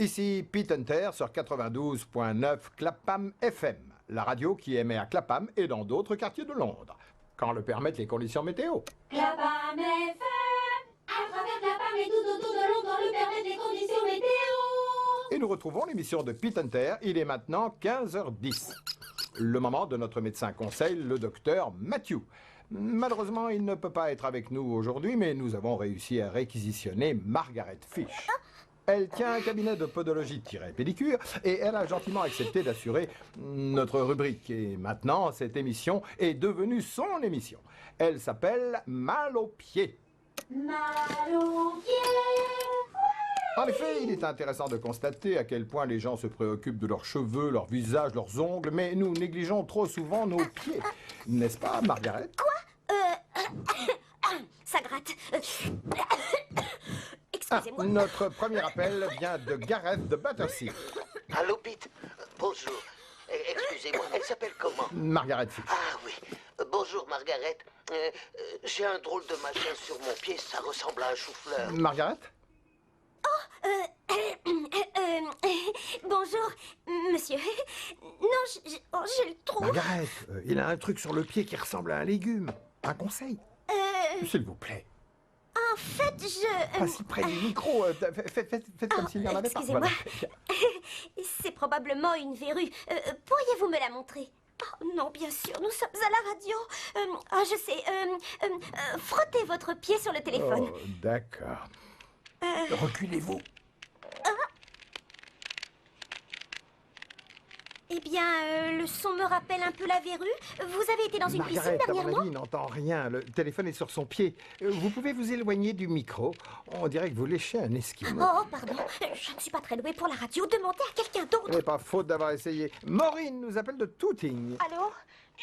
Ici Pete Hunter sur 92.9 Clapham FM, la radio qui émet à Clapham et dans d'autres quartiers de Londres, quand le permettent les conditions météo. Clapham FM, à travers Clapham et tout autour de Londres, le permettent les conditions météo. Et nous retrouvons l'émission de Pete Hunter, il est maintenant 15h10. Le moment de notre médecin conseil, le docteur Matthew. Malheureusement, il ne peut pas être avec nous aujourd'hui, mais nous avons réussi à réquisitionner Margaret Fish. Elle tient un cabinet de podologie-pédicure et elle a gentiment accepté d'assurer notre rubrique. Et maintenant, cette émission est devenue son émission. Elle s'appelle Mal aux pieds. Mal aux pieds. En effet, il est intéressant de constater à quel point les gens se préoccupent de leurs cheveux, leur visage, leurs ongles, mais nous négligeons trop souvent nos pieds. N'est-ce pas, Margaret? Ça gratte. Ah, Excusez-moi. notre premier appel vient de Gareth de Battersea. Allô, Pete. Bonjour. Excusez-moi, elle s'appelle comment? Margaret Fish. Ah oui. Bonjour, Margaret. J'ai un drôle de machin sur mon pied, ça ressemble à un chou-fleur. Margaret? Bonjour, monsieur. Non, je le trouve. Margaret, il a un truc sur le pied qui ressemble à un légume. Un conseil? S'il vous plaît. En fait, je... Pas si près du micro. Faites comme s'il n'y en avait pas. excusez-moi. Voilà. C'est probablement une verrue. Pourriez-vous me la montrer? Oh, non, bien sûr, nous sommes à la radio. Je sais. Frottez votre pied sur le téléphone. Oh, d'accord. Reculez-vous. Eh bien, le son me rappelle un peu la verrue. Vous avez été dans une piscine Margaret, à mon dernièrement? avis, il n'entend rien. Le téléphone est sur son pied. Vous pouvez vous éloigner du micro. On dirait que vous léchez un esquimau. Oh, pardon. Je ne suis pas très douée pour la radio. Demandez à quelqu'un d'autre. Ce n'est pas faute d'avoir essayé. Maureen nous appelle de Tooting. Allô?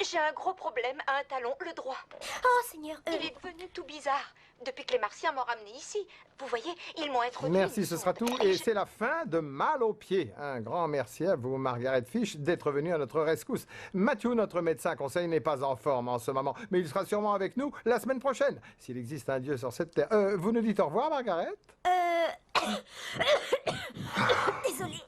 J'ai un gros problème à un talon, le droit. Oh, Seigneur. Il est devenu tout bizarre depuis que les Martiens m'ont ramené ici. Vous voyez, ils m'ont introduit. Merci, ce sera tout. Et c'est la fin de Mal aux pieds. Un grand merci à vous, Margaret Fish, d'être venue à notre rescousse. Matthew, notre médecin conseil, n'est pas en forme en ce moment, mais il sera sûrement avec nous la semaine prochaine, s'il existe un Dieu sur cette terre. Vous nous dites au revoir, Margaret? Désolée.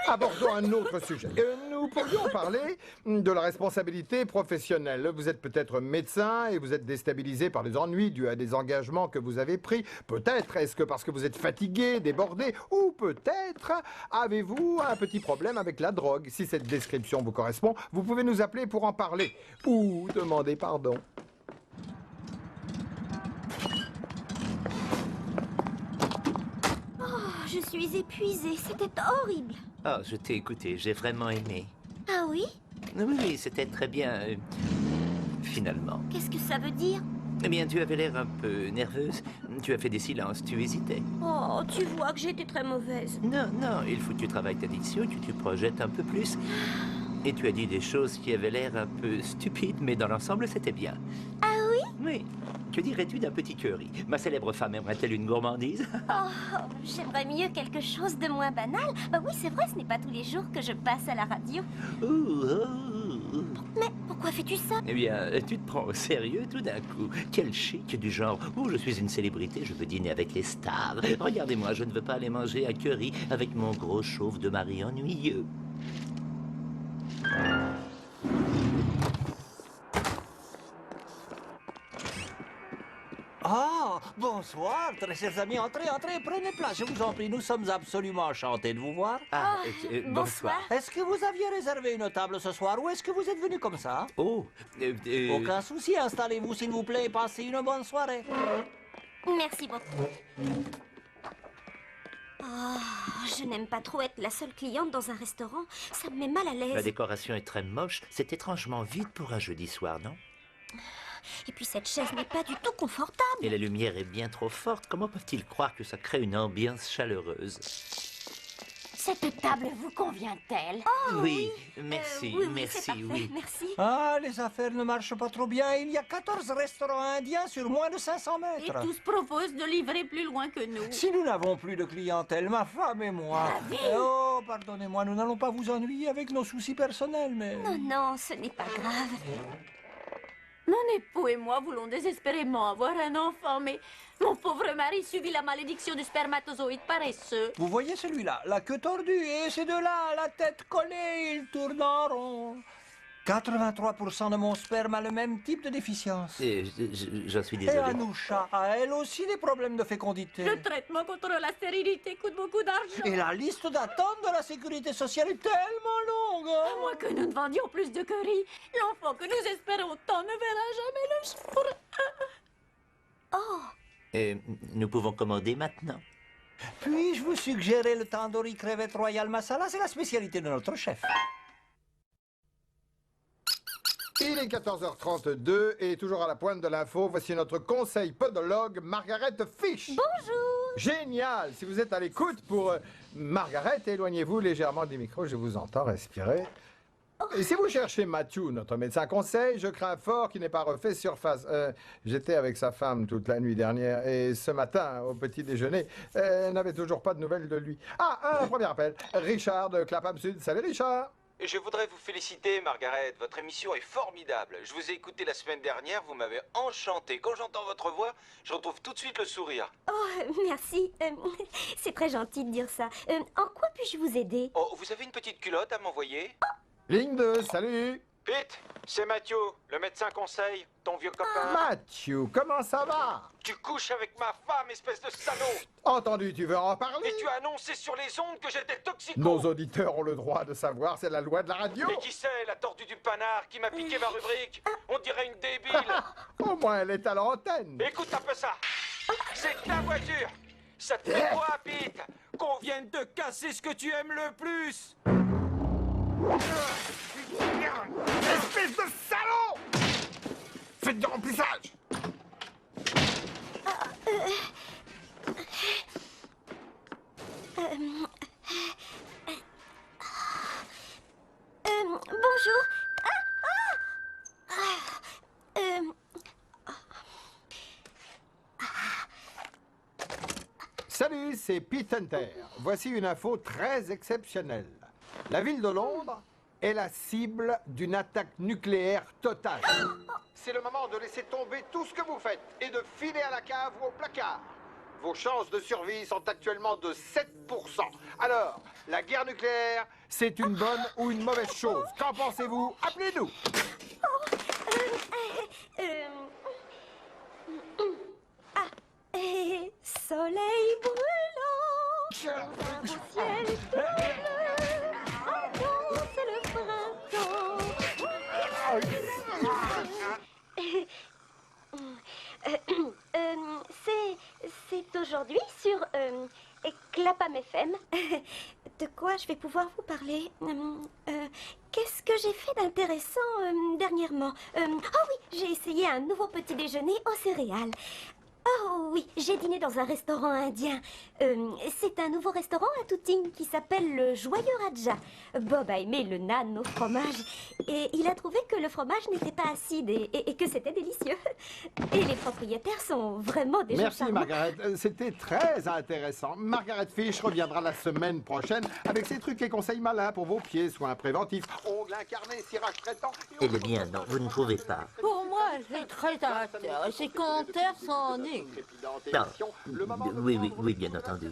Abordons un autre sujet. Nous pourrions parler de la responsabilité professionnelle. Vous êtes peut-être médecin et vous êtes déstabilisé par les ennuis dus à des engagements que vous avez pris. Peut-être est-ce que parce que vous êtes fatigué, débordé, ou peut-être avez-vous un petit problème avec la drogue. Si cette description vous correspond, vous pouvez nous appeler pour en parler ou demander pardon. Je suis épuisée. C'était horrible. Oh, je t'ai écouté, j'ai vraiment aimé. Ah oui? Oui, c'était très bien, finalement. Qu'est-ce que ça veut dire? Eh bien, tu avais l'air un peu nerveuse. Tu as fait des silences, tu hésitais. Oh, tu vois que j'étais très mauvaise. Non, il faut que tu travailles ta diction, que tu projettes un peu plus. Et tu as dit des choses qui avaient l'air un peu stupides, mais dans l'ensemble, c'était bien. Ah oui? Oui. Que dirais-tu d'un petit curry? Ma célèbre femme aimerait-elle une gourmandise? Oh, j'aimerais mieux quelque chose de moins banal. Bah oui, c'est vrai, ce n'est pas tous les jours que je passe à la radio. Mais pourquoi fais-tu ça? Eh bien, tu te prends au sérieux tout d'un coup. Quel chic du genre. Oh, je suis une célébrité, je veux dîner avec les stars. Regardez-moi, je ne veux pas aller manger à curry avec mon gros chauve de mari ennuyeux. Ah, bonsoir, très chers amis. Entrez, prenez place, je vous en prie. Nous sommes absolument enchantés de vous voir. Bonsoir. Est-ce que vous aviez réservé une table ce soir ou est-ce que vous êtes venu comme ça? Oh, Aucun souci, installez-vous s'il vous plaît et passez une bonne soirée. Merci beaucoup. Oh, je n'aime pas trop être la seule cliente dans un restaurant. Ça me met mal à la l'aise. décoration est très moche. C'est étrangement vide pour un jeudi soir, non? Et puis cette chaise n'est pas du tout confortable. Et la lumière est bien trop forte. Comment peuvent-ils croire que ça crée une ambiance chaleureuse? Cette table vous convient-elle? Oui, merci, oui, merci, c'est parfait, oui. merci. Ah, les affaires ne marchent pas trop bien. Il y a 14 restaurants indiens sur moins de 500 Et mètres. tous proposent de livrer plus loin que nous. Si nous n'avons plus de clientèle, ma femme et moi... Oh, pardonnez-moi, nous n'allons pas vous ennuyer avec nos soucis personnels, mais... Non, ce n'est pas grave. Mon époux et moi voulons désespérément avoir un enfant, mais mon pauvre mari subit la malédiction du spermatozoïde paresseux. Vous voyez celui-là, la queue tordue, et ces deux-là, la tête collée, ils tournent en rond. 83% de mon sperme a le même type de déficience. Et j'en suis Et désolé. Anoucha a elle aussi des problèmes de fécondité. Le traitement contre la stérilité coûte beaucoup d'argent. Et la liste d'attente de la sécurité sociale est tellement longue. hein. À moins que nous ne vendions plus de curry, l'enfant que nous espérons tant ne verra jamais le jour. Oh, Et nous pouvons commander maintenant. Puis-je vous suggérer le tandoori crevette royal masala? C'est la spécialité de notre chef. Il est 14h32 et toujours à la pointe de l'info, voici notre conseil podologue Margaret Fish. bonjour. Génial! Si vous êtes à l'écoute pour Margaret, éloignez-vous légèrement du micro, je vous entends respirer. Et si vous cherchez Matthew, notre médecin conseil, je crains fort qu'il n'ait pas refait surface. J'étais avec sa femme toute la nuit dernière et ce matin, au petit déjeuner, elle n'avait toujours pas de nouvelles de lui. Ah, un premier appel. Richard de Clapham Sud. Salut Richard! Je voudrais vous féliciter, Margaret. Votre émission est formidable. Je vous ai écouté la semaine dernière, vous m'avez enchanté. Quand j'entends votre voix, je retrouve tout de suite le sourire. Oh, merci. C'est très gentil de dire ça. En quoi puis-je vous aider? Oh, vous avez une petite culotte à m'envoyer? Ligne 2, salut! Pete, c'est Mathieu, le médecin conseil, ton vieux copain. Matthew, comment ça va? Tu couches avec ma femme, espèce de salaud! Entendu, tu veux en parler? Et tu as annoncé sur les ondes que j'étais toxico! Nos auditeurs ont le droit de savoir, c'est la loi de la radio. Et qui c'est, la tordue du panard qui m'a piqué ma rubrique? On dirait une débile! Au moins, elle est à l'antenne. Écoute un peu ça! C'est ta voiture! Ça te fait quoi, Pete? Qu'on vienne de casser ce que tu aimes le plus! Espèce de salaud! Faites du remplissage! Bonjour. Salut, c'est Pete Hunter. Voici une info très exceptionnelle. La ville de Londres est la cible d'une attaque nucléaire totale. C'est le moment de laisser tomber tout ce que vous faites et de filer à la cave ou au placard. Vos chances de survie sont actuellement de 7%. Alors, la guerre nucléaire, c'est une bonne ou une mauvaise chose? Qu'en pensez-vous? Appelez-nous! Soleil brûlant, au ciel bleu, annonce le printemps. C'est aujourd'hui sur Clapham FM. De quoi je vais pouvoir vous parler? Qu'est-ce que j'ai fait d'intéressant dernièrement? Oh oui, j'ai essayé un nouveau petit déjeuner aux céréales. Oh oui, j'ai dîné dans un restaurant indien. C'est un nouveau restaurant à Tooting qui s'appelle le Joyeux Raja. Bob a aimé le naan au fromage et il a trouvé que le fromage n'était pas acide et que c'était délicieux. Et les propriétaires sont vraiment des gens Merci charmants. Margaret, c'était très intéressant. Margaret Fish reviendra la semaine prochaine avec ses trucs et conseils malins pour vos pieds, soins préventifs, ongles incarnés, cirage traitant. Eh bien, non, vous ne trouvez pas. Pour moi, c'est très intéressant. Commentaires sans nez. Oui, bien entendu.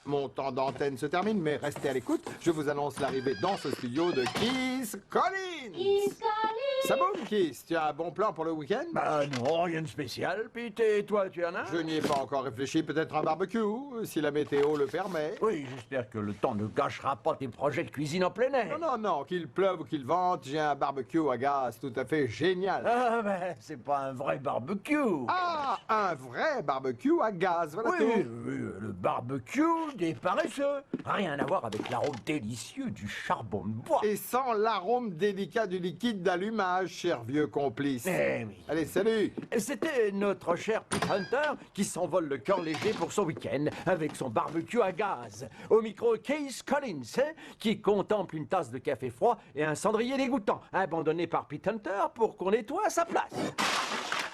Mon temps d'antenne se termine, mais restez à l'écoute. Je vous annonce l'arrivée dans ce studio de Keith Collins. Kiss Collins. Ça boum, Keith, tu as un bon plan pour le week-end? Bah non, rien de spécial. Pete, et toi, tu en as? Je n'y ai pas encore réfléchi, peut-être un barbecue, si la météo le permet. Oui, j'espère que le temps ne gâchera pas tes projets de cuisine en plein air. Non, qu'il pleuve ou qu'il vente, j'ai un barbecue à gaz tout à fait génial. Ah, ben, c'est pas un vrai barbecue. Ah, un vrai barbecue à gaz, voilà oui, tout. oui, le barbecue des paresseux. Rien à voir avec l'arôme délicieux du charbon de bois. Et sans l'arôme délicat du liquide d'allumage, cher vieux complice. Eh oui. Allez, salut. C'était notre cher Pete Hunter qui s'envole le cœur léger pour son week-end avec son barbecue à gaz. Au micro, Keith Collins, qui contemple une tasse de café froid et un cendrier dégoûtant, abandonné par Pete Hunter pour qu'on nettoie à sa place.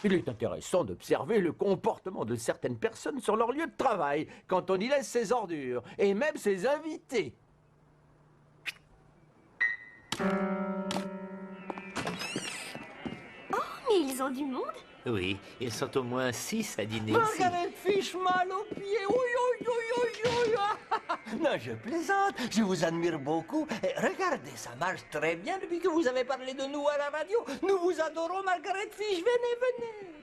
Il est intéressant d'observer le comportement de certaines personnes sur leur lieu de travail quand on y laisse ses ordures, et même ses invités. Mais ils ils ont du monde. Oui, ils sont au moins 6 à dîner ici. Margaret Fish, mal aux pieds. Oui, oui, oui, oui, oui. Non, je plaisante. Je vous admire beaucoup. Et regardez, ça marche très bien depuis que vous avez parlé de nous à la radio. Nous vous adorons, Margaret Fish. Venez, venez.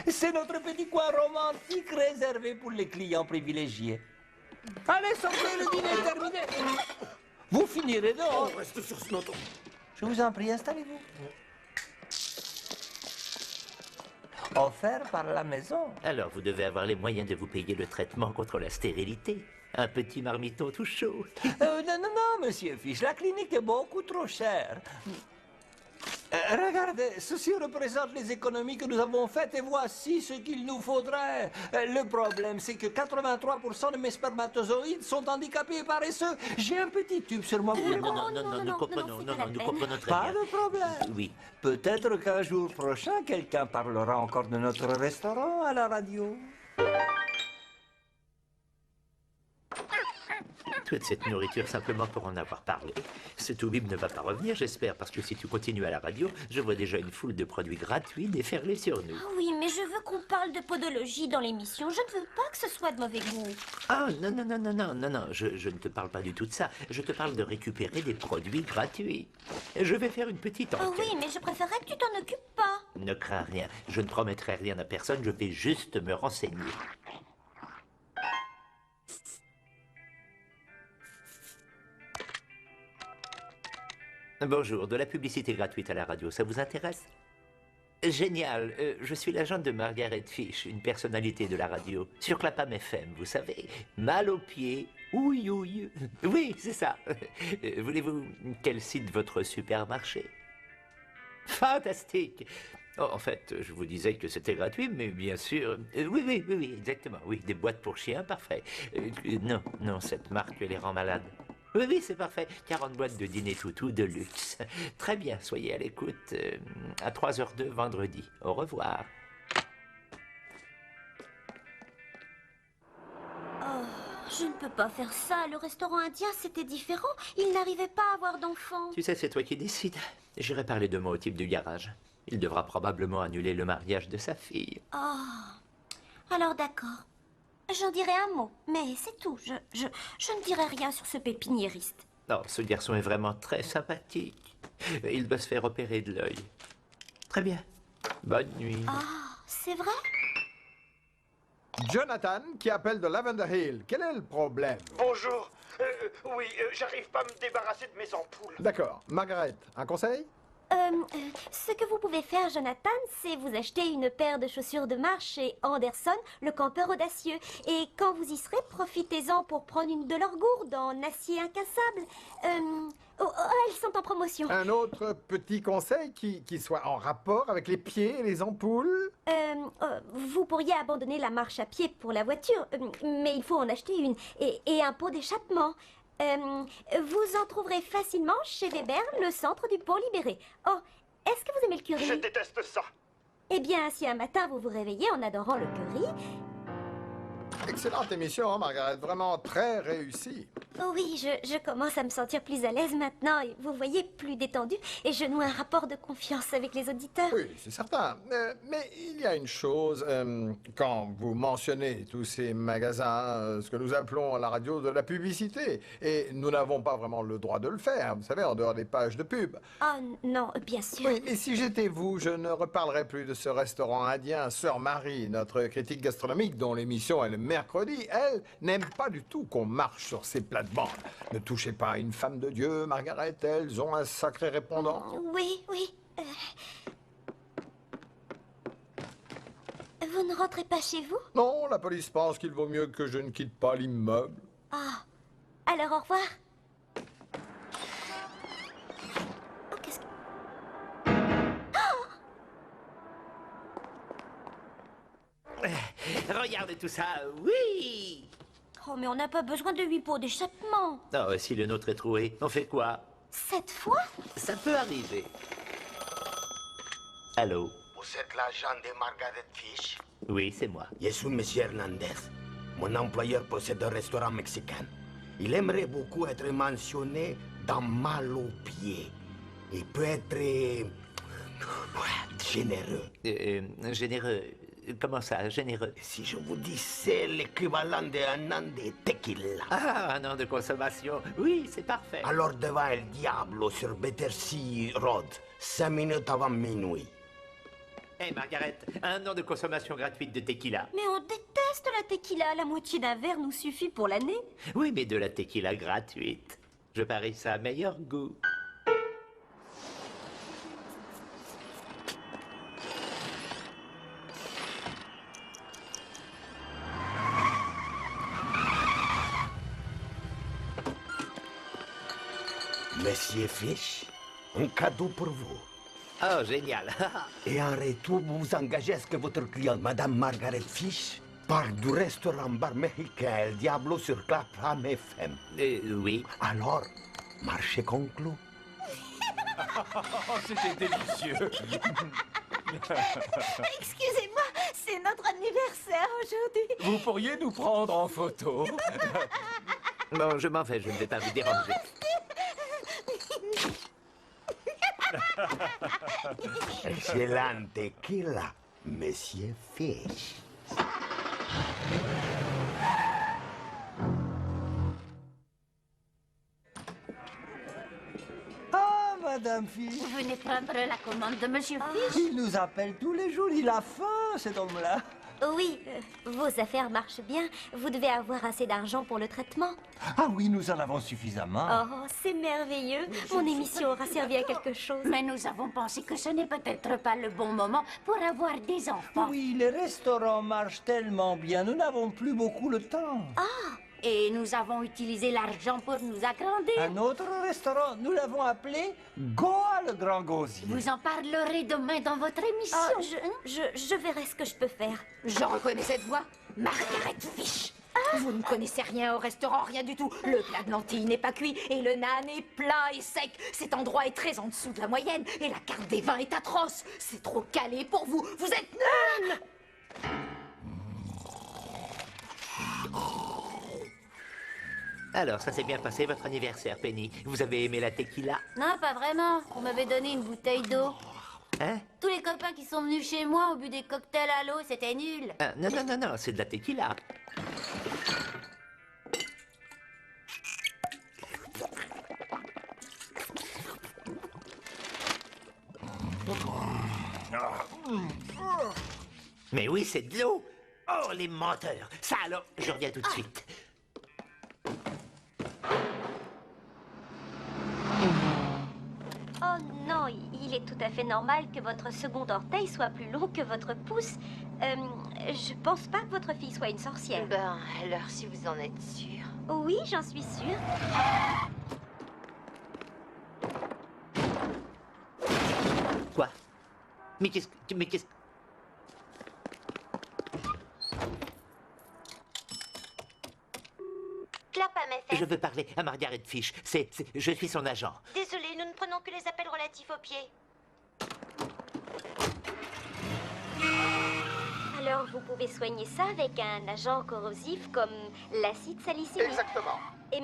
C'est notre petit coin romantique réservé pour les clients privilégiés. Allez, sortez, le dîner est terminé. Vous finirez dehors. On reste sur notre... Je vous en prie, installez-vous. Offert par la maison. Alors, vous devez avoir les moyens de vous payer le traitement contre la stérilité. Un petit marmiton tout chaud. Non, non, non, monsieur Fish, la clinique est beaucoup trop chère. Regardez, ceci représente les économies que nous avons faites et voici ce qu'il nous faudrait. Le problème, c'est que 83% de mes spermatozoïdes sont handicapés et paresseux. J'ai un petit tube sur moi. Nous comprenons très Pas bien. de problème. Oui. Peut-être qu'un jour prochain, quelqu'un parlera encore de notre restaurant à la radio. Toute cette nourriture simplement pour en avoir parlé. Ce toubib ne va pas revenir, j'espère, parce que si tu continues à la radio, je vois déjà une foule de produits gratuits déferler sur nous. Oh oui, mais je veux qu'on parle de podologie dans l'émission. Je ne veux pas que ce soit de mauvais goût. Ah, non, je ne te parle pas du tout de ça. Je te parle de récupérer des produits gratuits. Je vais faire une petite enquête. Oh oui, mais je préférerais que tu t'en occupes pas. Ne crains rien. Je ne promettrai rien à personne, je vais juste me renseigner. Bonjour, de la publicité gratuite à la radio, ça vous intéresse? Génial, je suis l'agent de Margaret Fish, une personnalité de la radio, sur Clapham FM, vous savez. Mal aux pieds, ouille ouille. Oui, c'est ça. Voulez-vous qu'elle cite votre supermarché? Fantastique. Oh, en fait, je vous disais que c'était gratuit, mais bien sûr... oui, exactement. Oui, des boîtes pour chiens, parfait. Non, cette marque les rend malades. Oui, c'est parfait. 40 boîtes de dîner toutou de luxe. Très bien, soyez à l'écoute à 3h02 vendredi. Au revoir. Oh, je ne peux pas faire ça. Le restaurant indien, c'était différent. Il n'arrivait pas à avoir d'enfants. Tu sais, c'est toi qui décides. J'irai parler de moi au type du garage. Il devra probablement annuler le mariage de sa fille. Oh, alors d'accord. J'en dirai un mot, mais c'est tout. Je ne dirai rien sur ce pépiniériste. Non, ce garçon est vraiment très sympathique. Il doit se faire opérer de l'œil. Très bien. Bonne nuit. Ah, c'est vrai? Jonathan qui appelle de Lavender Hill. Quel est le problème? Bonjour. Oui, j'arrive pas à me débarrasser de mes ampoules. D'accord. Margaret, un conseil? Ce que vous pouvez faire, Jonathan, c'est vous acheter une paire de chaussures de marche chez Anderson, le campeur audacieux. Et quand vous y serez, profitez-en pour prendre une de leurs gourdes en acier incassable. Elles sont en promotion. Un autre petit conseil qui soit en rapport avec les pieds et les ampoules? Vous pourriez abandonner la marche à pied pour la voiture, mais il faut en acheter une. Et un pot d'échappement. Vous en trouverez facilement chez Weber, le centre du pont libéré. Oh, est-ce que vous aimez le curry? Je déteste ça. Eh bien, si un matin vous vous réveillez en adorant le curry... Excellente émission, hein, Margaret. Vraiment très réussie. Oh oui, je commence à me sentir plus à l'aise maintenant, et vous voyez, plus détendue, et je noue un rapport de confiance avec les auditeurs. Oui, c'est certain. Mais il y a une chose, quand vous mentionnez tous ces magasins, ce que nous appelons à la radio de la publicité, et nous n'avons pas vraiment le droit de le faire, vous savez, en dehors des pages de pub. Oh non, bien sûr. Oui, mais si j'étais vous, je ne reparlerais plus de ce restaurant indien Sœur Marie, notre critique gastronomique dont l'émission est le mercredi. Elle n'aime pas du tout qu'on marche sur ses plates-bandes. Ne touchez pas à une femme de Dieu, Margaret, elles ont un sacré répondant. Oui. Vous ne rentrez pas chez vous? Non, la police pense qu'il vaut mieux que je ne quitte pas l'immeuble. Ah, alors au revoir. Oh, qu'est-ce que... Regarde tout ça, oui! Oh, mais on n'a pas besoin de 8 pots d'échappement. Oh, si le nôtre est troué, on fait quoi? 7 fois? Ça peut arriver. Allô? Vous êtes l'agent de Margaret Fish? Oui, c'est moi. Je suis Monsieur Hernandez. Mon employeur possède un restaurant mexicain. Il aimerait beaucoup être mentionné dans Mal aux pieds. Il peut être êtes généreux. Généreux. Comment ça, généreux? Si je vous dis c'est l'équivalent d'un an de tequila. Ah, un an de consommation. Oui, c'est parfait. Alors devant El Diablo sur Battersea Road, 5 minutes avant minuit. Hé, Margaret, un an de consommation gratuite de tequila. Mais on déteste la tequila. La moitié d'un verre nous suffit pour l'année. Oui, mais de la tequila gratuite. Je parie ça a meilleur goût. Monsieur Fish, un cadeau pour vous. Oh, génial. Et en retour, vous vous engagez à ce que votre cliente, Madame Margaret Fish, parle du restaurant-bar mexicain El Diablo sur Clapham FM. Oui. Alors, marché conclu. C'était délicieux. Excusez-moi, c'est notre anniversaire aujourd'hui. Vous pourriez nous prendre en photo? Bon, je m'en vais, je ne vais pas vous déranger. Excellent tequila, Monsieur Fish. Ah, Madame Fish. Vous venez prendre la commande de Monsieur Fish? Il nous appelle tous les jours, il a faim, cet homme-là. Oui, vos affaires marchent bien. Vous devez avoir assez d'argent pour le traitement. Ah oui, nous en avons suffisamment. Oh, c'est merveilleux. Mon émission aura servi à quelque chose. Mais nous avons pensé que ce n'est peut-être pas le bon moment pour avoir des enfants. Oui, les restaurants marchent tellement bien, nous n'avons plus beaucoup le temps. Ah, et nous avons utilisé l'argent pour nous agrandir. Un autre restaurant, nous l'avons appelé Goa le Grand Gosier. Vous en parlerez demain dans votre émission. Ah, je verrai ce que je peux faire. Je reconnais cette voix. Margaret Fish. Vous ne connaissez rien au restaurant, rien du tout. Le plat de lentilles n'est pas cuit et le nan est plat et sec. Cet endroit est très en dessous de la moyenne et la carte des vins est atroce. C'est trop calé pour vous. Vous êtes nuls. Alors, ça s'est bien passé votre anniversaire, Penny. Vous avez aimé la tequila? Non, pas vraiment. Vous m'avez donné une bouteille d'eau. Hein? Tous les copains qui sont venus chez moi ont bu des cocktails à l'eau, c'était nul. Ah, non, non, non, non, c'est de la tequila. Mais oui, c'est de l'eau. Oh, les menteurs. Ça alors, je reviens tout de suite. Oh non, il est tout à fait normal que votre second orteil soit plus long que votre pouce. Je pense pas que votre fille soit une sorcière. Ben, alors si vous en êtes sûr. Oui, j'en suis sûre. Quoi? Mais qu'est-ce que... Mais qu'est-ce... Clapham FM. Je veux parler à Margaret Fish. Je suis son agent. Désolée, nous ne prenons que les appels relatifs aux pieds. Alors, vous pouvez soigner ça avec un agent corrosif comme l'acide salicylnique. Exactement. Et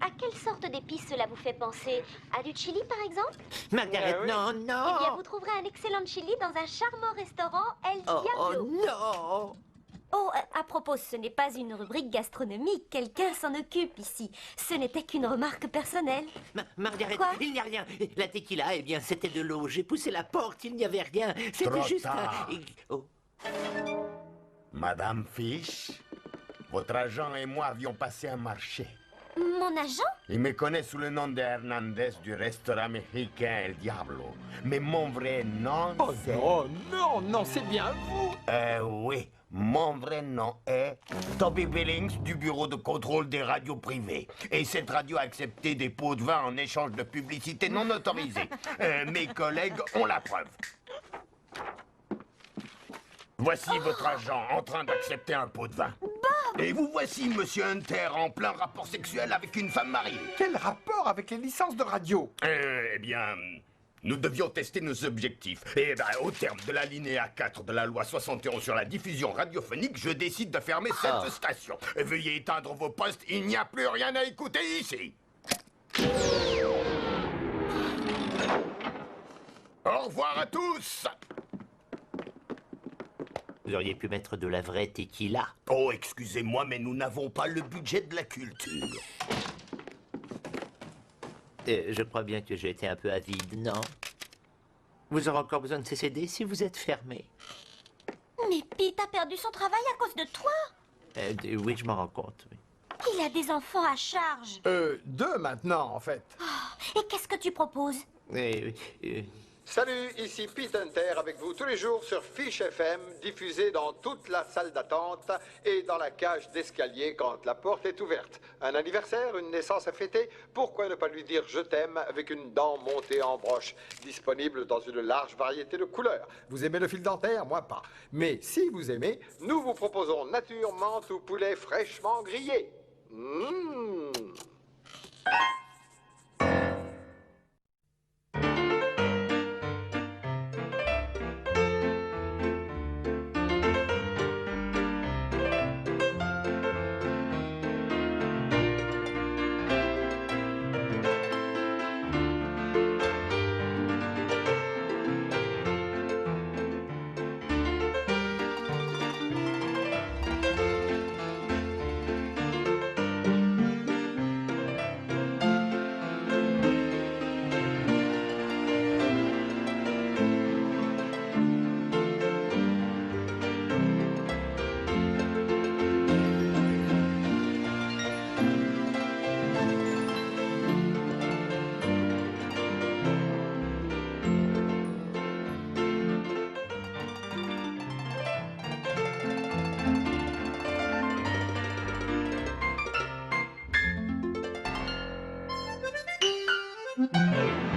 à quelle sorte d'épice cela vous fait penser? À du chili, par exemple? Margaret, oui. non, Eh non. bien, vous trouverez un excellent chili dans un charmant restaurant El Oh, Diablo. oh, non. Oh, à propos, ce n'est pas une rubrique gastronomique. Quelqu'un s'en occupe ici. Ce n'était qu'une remarque personnelle. Margaret, Quoi? il n'y a rien. La tequila, eh bien, c'était de l'eau. J'ai poussé la porte, il n'y avait rien. C'était Trop juste tard. Oh. Madame Fish, votre agent et moi avions passé un marché. Mon agent? Il me connaît sous le nom de Hernandez du restaurant mexicain El Diablo. Mais mon vrai nom, Oh c'est... non, non, non, c'est bien vous. Oui, mon vrai nom est Toby Billings du bureau de contrôle des radios privées. Et cette radio a accepté des pots de vin en échange de publicité non autorisée. Mes collègues ont la preuve. Voici votre agent en train d'accepter un pot de vin. Et vous voici, monsieur Hunter, en plein rapport sexuel avec une femme mariée. Quel rapport avec les licences de radio? Eh bien, nous devions tester nos objectifs. Et ben, au terme de l'alinéa 4 de la loi 71 sur la diffusion radiophonique, je décide de fermer cette station. Veuillez éteindre vos postes, il n'y a plus rien à écouter ici. Au revoir à tous. Vous auriez pu mettre de la vraie tequila. Oh, excusez-moi, mais nous n'avons pas le budget de la culture. Je crois bien que j'ai été un peu avide, non? Vous aurez encore besoin de ces CD si vous êtes fermé. Mais Pete a perdu son travail à cause de toi. Oui, je m'en rends compte, oui. Il a des enfants à charge. 2 maintenant, en fait. Et qu'est-ce que tu proposes? Salut, ici Pete Hunter avec vous tous les jours sur Fish FM, diffusé dans toute la salle d'attente et dans la cage d'escalier quand la porte est ouverte. Un anniversaire, une naissance à fêter, pourquoi ne pas lui dire je t'aime avec une dent montée en broche, disponible dans une large variété de couleurs. Vous aimez le fil dentaire? Moi pas. Mais si vous aimez, nous vous proposons nature, menthe ou poulet fraîchement grillé. Mmh. Thank you.